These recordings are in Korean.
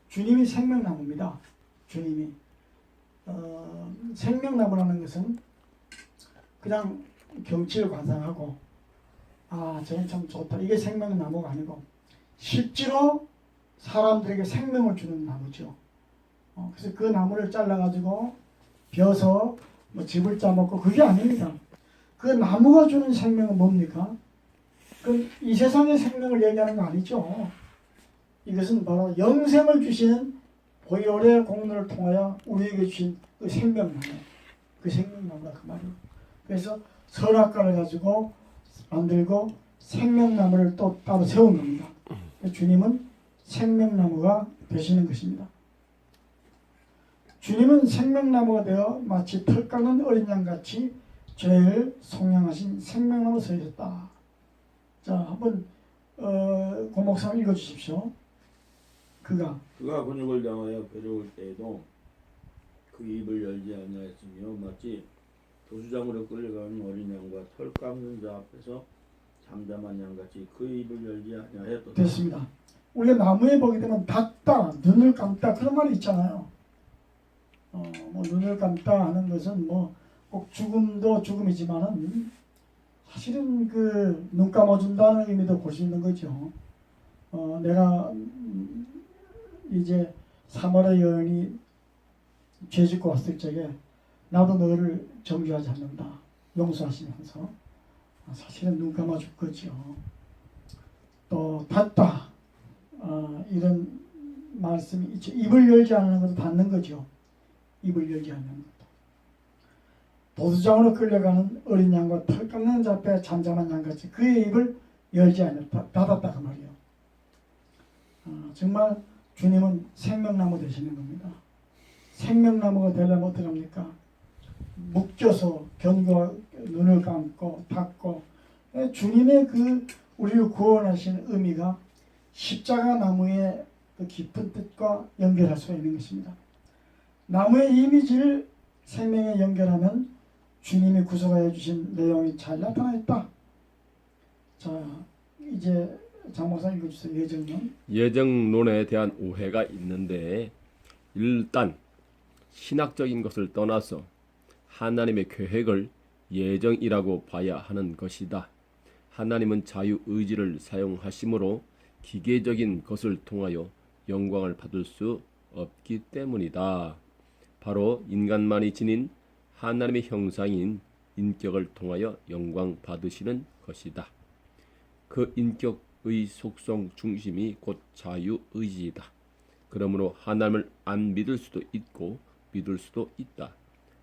주님이 생명나무입니다. 주님이 생명나무라는 것은 그냥 경치를 관상하고 저건 참 좋다 이게 생명나무가 아니고 실제로 사람들에게 생명을 주는 나무죠. 그래서 그 나무를 잘라가지고 벼서 뭐 집을 짜먹고 그게 아닙니다. 그 나무가 주는 생명은 뭡니까? 이 세상의 생명을 얘기하는 거 아니죠. 이것은 바로 영생을 주시는 보혈의 공로를 통하여 우리에게 주신 그 생명나무, 그 생명나무가 그 말이에요. 그래서 선악과를 가지고 만들고 생명나무를 또 따로 세운 겁니다. 주님은 생명나무가 되시는 것입니다. 주님은 생명나무가 되어 마치 털 깎는 어린 양같이 죄를 속량하신 생명나무 서 있었다. 자, 한번 고 목사님 읽어주십시오. 그가 근육을 당하여 괴로울 때에도 그 입을 열지 아니하였으며 마치 도수장으로 끌려가는 어린 양과 털 깎는 자 앞에서 잠잠한 양같이 그 입을 열지 아니하였도다. 됐습니다. 우리가 나무에 보게 되면 닫다, 눈을 감다 그런 말이 있잖아요. 뭐 눈을 감다 하는 것은 뭐 꼭 죽음도 죽음이지만은 사실은 그 눈 감아준다는 의미도 볼 수 있는 거죠. 내가 이제 사마리아 여인이 죄 짓고 왔을 적에 나도 너를 정죄하지 않는다 용서하시면서 사실은 눈 감아줄 거죠. 또 닫다 이런 말씀이 있죠. 입을 열지 않는 것도 닫는 거죠. 입을 열지 않는 것도. 도수장으로 끌려가는 어린 양과 털 깎는 자 앞에 잠잠한 양같이 그의 입을 열지 않았다. 닫았다 그 말이에요. 정말 주님은 생명나무 되시는 겁니다. 생명나무가 되려면 어떻게 합니까? 묶여서 견고하 눈을 감고 닫고 주님의 그 우리를 구원하시는 의미가 십자가 나무의 그 깊은 뜻과 연결할 수 있는 것입니다. 나무의 이미지를 생명에 연결하면 주님이 구속하여 주신 내용이 잘 나타나 있다. 자, 이제 장 목사 읽어주세요. 예정론. 예정론에 대한 오해가 있는데 일단 신학적인 것을 떠나서 하나님의 계획을 예정이라고 봐야 하는 것이다. 하나님은 자유의지를 사용하심으로 기계적인 것을 통하여 영광을 받을 수 없기 때문이다. 바로 인간만이 지닌 하나님의 형상인 인격을 통하여 영광 받으시는 것이다. 그 인격의 속성 중심이 곧 자유의지이다. 그러므로 하나님을 안 믿을 수도 있고 믿을 수도 있다.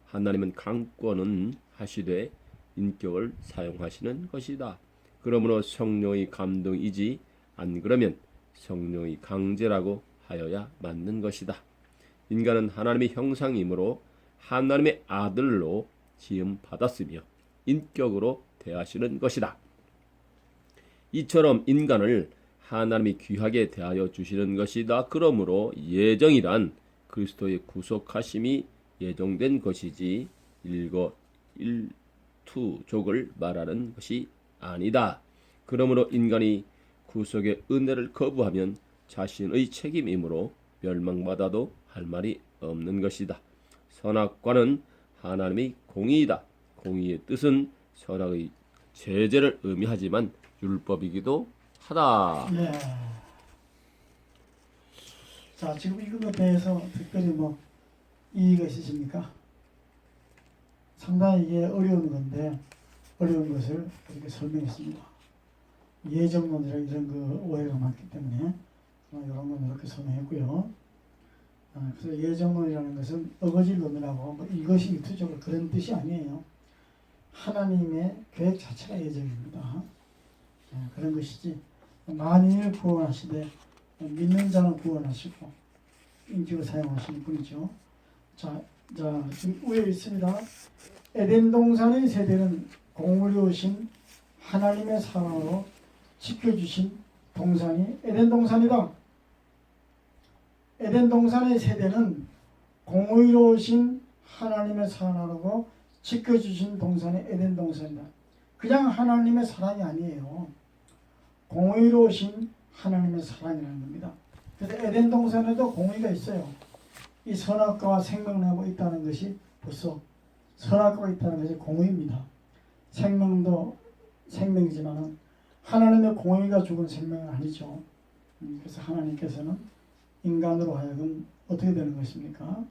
하나님은 강권은 하시되 인격을 사용하시는 것이다. 그러므로 성령의 감동이지 안 그러면 성령의 강제라고 하여야 맞는 것이다. 인간은 하나님의 형상이므로 하나님의 아들로 지음 받았으며 인격으로 대하시는 것이다. 이처럼 인간을 하나님이 귀하게 대하여 주시는 것이다. 그러므로 예정이란 그리스도의 구속하심이 예정된 것이지 일거일투족을 말하는 것이 아니다. 그러므로 인간이 구속의 은혜를 거부하면 자신의 책임이므로 멸망받아도 할 말이 없는 것이다. 선악과는 하나님의 공의이다. 공의의 뜻은 선악의 제재를 의미하지만 율법이기도 하다. 네. 자, 지금 읽은 것에 대해서 특별히 뭐 이의가 있으십니까? 상당히 이게 어려운 건데 어려운 것을 이렇게 설명했습니다. 예정론이라 이런 그 오해가 많기 때문에 이런 건 이렇게 설명했고요. 그래서 예정론이라는 것은 어거지론이라고 뭐 이것이 이투적으로 그런 뜻이 아니에요. 하나님의 계획 자체가 예정입니다. 그런 것이지 만인을 구원하시되 믿는 자는 구원하시고 인격을 사용하시는 분이죠. 자 지금 위에 있습니다. 에덴 동산의 세대는 공의로우신 하나님의 사랑으로 지켜주신 동산이 에덴 동산이다. 에덴 동산의 세대는 공의로우신 하나님의 사랑으로 지켜주신 동산이 에덴 동산이다. 그냥 하나님의 사랑이 아니에요. 공의로우신 하나님의 사랑이라는 겁니다. 그래서 에덴 동산에도 공의가 있어요. 이 선악과와 생명나무 있다는 것이 벌써 선악과가 있다는 것이 공의입니다. 생명도 생명이지만은 하나님의 공의가 죽은 생명은 아니죠. 그래서 하나님께서는 인간으로 하여금 어떻게 되는 것입니까?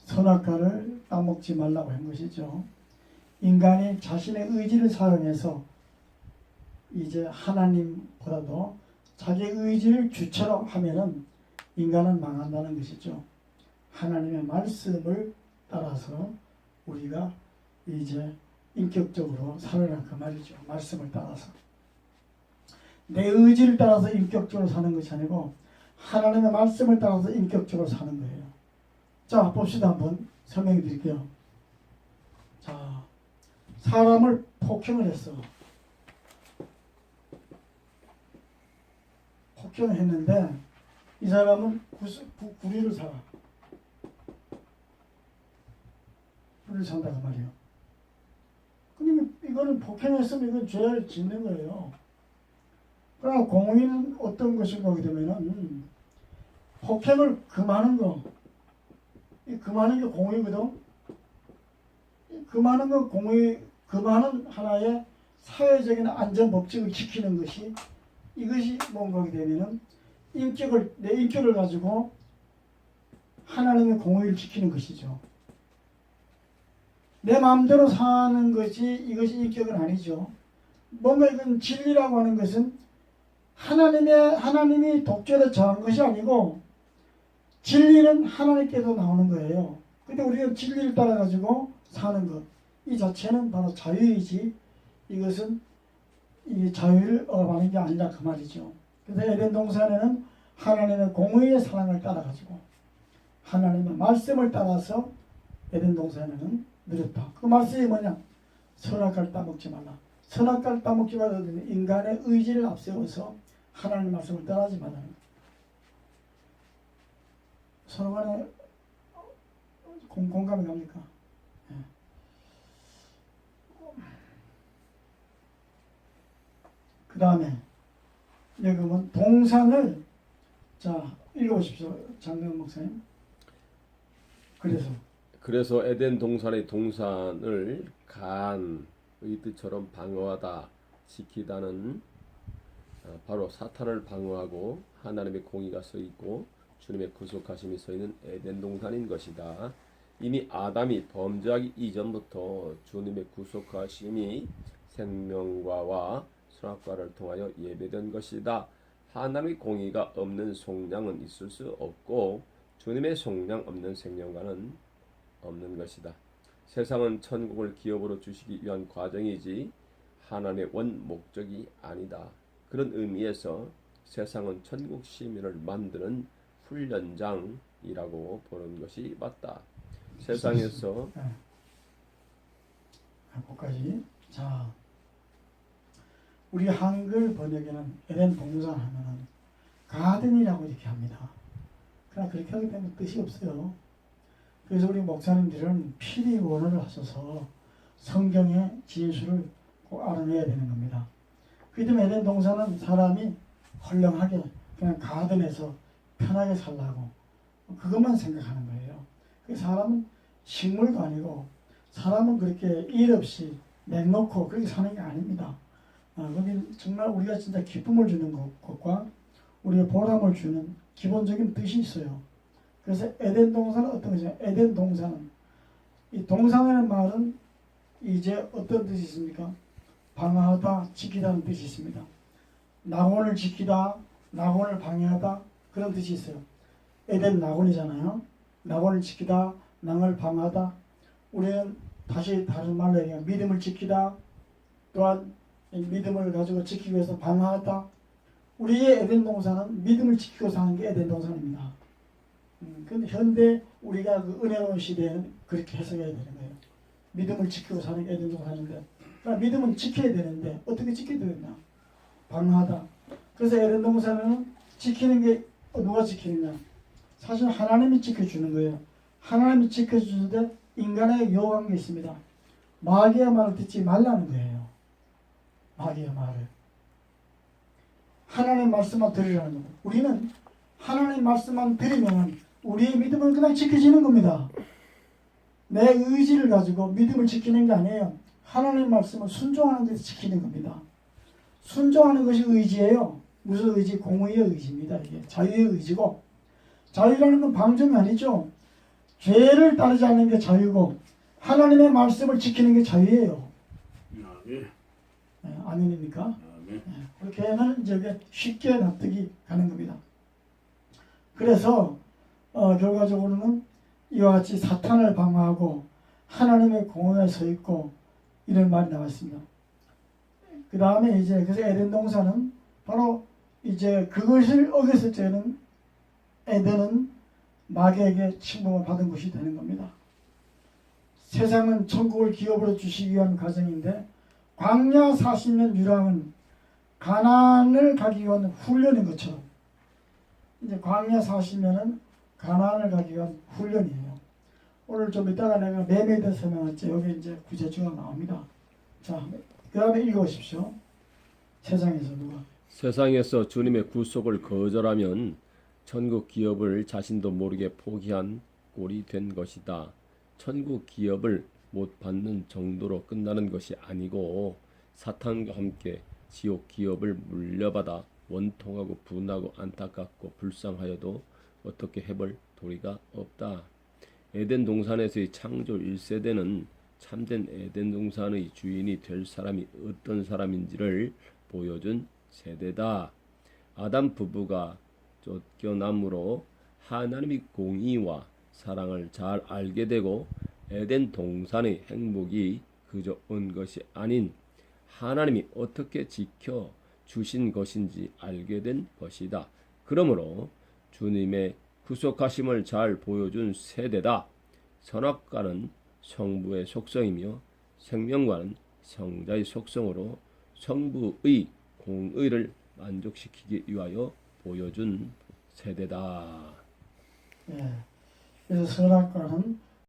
선악과를 따먹지 말라고 한 것이죠. 인간이 자신의 의지를 사용해서 이제 하나님보다도 자기 의지를 주체로 하면은 인간은 망한다는 것이죠. 하나님의 말씀을 따라서 우리가 이제 인격적으로 살아라 그 말이죠. 말씀을 따라서. 내 의지를 따라서 인격적으로 사는 것이 아니고 하나님의 말씀을 따라서 인격적으로 사는 거예요. 자, 봅시다. 한번 설명해 드릴게요. 자, 사람을 폭행을 했어. 폭행을 했는데 이 사람은 구리를 살아. 구리를 산다고 말이에요. 근데 이거는 폭행했으면 이건 죄를 짓는 거예요. 그러나 공의는 어떤 것인가 하게 되면은 폭행을 금하는 거, 이 금하는 게 공의거든. 이 금하는 건 공의, 금하는 하나의 사회적인 안전 법칙을 지키는 것이 이것이 뭔가 하게 되면은 내 인격을 가지고 하나님의 공의를 지키는 것이죠. 내 마음대로 사는 것이 이것이 인격은 아니죠. 뭔가 이건 진리라고 하는 것은 하나님이 독재를 정한 것이 아니고 진리는 하나님께서 나오는 거예요. 근데 우리는 진리를 따라 가지고 사는 것, 이 자체는 바로 자유이지 이것은 이 자유를 억압하는 게 아니라 그 말이죠. 그래서 에덴 동산에는 하나님의 공의의 사랑을 따라 가지고 하나님의 말씀을 따라서 에덴 동산에는 누렸다. 그 말씀이 뭐냐? 선악과를 따먹지 말라. 선악과를 따먹지 말라. 인간의 의지를 앞세워서 하나님의 말씀을 따라하지 말라는 거예요. 서로 간에 공감이 갑니까? 예. 그 다음에 여기 보면 동산을 자 읽어보십시오. 장명 목사님. 그래서 에덴 동산의 동산을 간의 뜻처럼 방어하다 지키다는 바로 사탄을 방어하고 하나님의 공의가 서 있고 주님의 구속하심이 서 있는 에덴 동산인 것이다. 이미 아담이 범죄하기 이전부터 주님의 구속하심이 생명과와 선악과를 통하여 예배된 것이다. 하나님의 공의가 없는 속량은 있을 수 없고 주님의 속량 없는 생명과는 없는 것이다. 세상은 천국을 기업으로 주시기 위한 과정이지 하나님의 원 목적이 아니다. 그런 의미에서 세상은 천국 시민을 만드는 훈련장이라고 보는 것이 맞다. 세상에서 거기까지. 자, 우리 한글 번역에는 에덴 동산 하면은 가든이라고 이렇게 합니다. 그러나 그렇게 하기 때문에 뜻이 없어요. 그래서 우리 목사님들은 필히 원어를 하셔서 성경의 진수를 꼭 알아내야 되는 겁니다. 그 때문에 에덴 동산은 사람이 헐렁하게 그냥 가든에서 편하게 살라고 그것만 생각하는 거예요. 그 사람은 식물도 아니고 사람은 그렇게 일 없이 내놓고 그렇게 사는 게 아닙니다. 거기 정말 우리가 진짜 기쁨을 주는 것과 우리의 보람을 주는 기본적인 뜻이 있어요. 그래서 에덴 동산은 어떤 것이냐? 에덴 동산은 이 동산이라는 말은 이제 어떤 뜻이 있습니까? 방어하다, 지키다는 뜻이 있습니다. 낙원을 지키다, 낙원을 방해하다 그런 뜻이 있어요. 에덴 낙원이잖아요. 낙원을 지키다, 낙을 방어하다. 우리는 다시 다른 말로 얘기하면 믿음을 지키다, 또한 믿음을 가지고 지키기 위해서 방어하다. 우리의 에덴 동산은 믿음을 지키고 사는 게 에덴 동산입니다. 근데 현대 우리가 그 은혜로운 시대에는 그렇게 해석해야 되는 거예요. 믿음을 지키고 사는 게 에덴 동산인데, 그러니까 믿음은 지켜야 되는데 어떻게 지켜야 되느냐? 방어하다. 그래서 에덴 동산은 지키는 게 누가 지키느냐? 사실 하나님이 지켜주는 거예요. 하나님이 지켜주는데 인간에게 요구한 게 있습니다. 마귀의 말을 듣지 말라는 거예요. 마귀의 말을. 하나님의 말씀만 들으라는 거예요. 우리는 하나님 말씀만 들으면 우리의 믿음은 그냥 지켜지는 겁니다. 내 의지를 가지고 믿음을 지키는 게 아니에요. 하나님 말씀을 순종하는 데서 지키는 겁니다. 순종하는 것이 의지예요. 무슨 의지? 공의의 의지입니다. 이게 자유의 의지고, 자유라는 건 방종이 아니죠. 죄를 따르지 않는 게 자유고 하나님의 말씀을 지키는 게 자유예요. 아멘. 네, 아멘입니까? 아멘. 네, 그렇게 하면 이제 쉽게 납득이 가는 겁니다. 그래서 결과적으로는 이와 같이 사탄을 방어하고 하나님의 공의에 서 있고 이런 말이 나와 있습니다. 그 다음에 이제 그래서 에덴 동산은 바로 이제 그것을 어겼을 때는 에덴은 마귀에게 침범을 받은 것이 되는 겁니다. 세상은 천국을 기업으로 주시기 위한 과정인데 광야 40년 유랑은 가나안을 가기 위한 훈련인 것처럼 이제 광야 40년은 가나안을 가기 위한 훈련이에요. 오늘 좀 이따가 내가 매매에 대해서 설명할지 여기 이제 구체적으로 나옵니다. 자, 그 다음에 읽어보십시오. 세상에서 누가? 세상에서 주님의 구속을 거절하면 천국 기업을 자신도 모르게 포기한 꼴이 된 것이다. 천국 기업을 못 받는 정도로 끝나는 것이 아니고 사탄과 함께 지옥 기업을 물려받아 원통하고 분하고 안타깝고 불쌍하여도 어떻게 해볼 도리가 없다. 에덴 동산에서의 창조 1세대는 참된 에덴 동산의 주인이 될 사람이 어떤 사람인지를 보여준 세대다. 아담 부부가 쫓겨남으로 하나님의 공의와 사랑을 잘 알게 되고 에덴 동산의 행복이 그저 온 것이 아닌 하나님이 어떻게 지켜 주신 것인지 알게 된 것이다. 그러므로 주님의 구속하심을 잘 보여준 세대다. 선악과는 성부의 속성이며 생명과는 성자의 속성으로 성부의 공의를 만족시키기 위하여 보여준 세대다. 예. 그래서 선악과는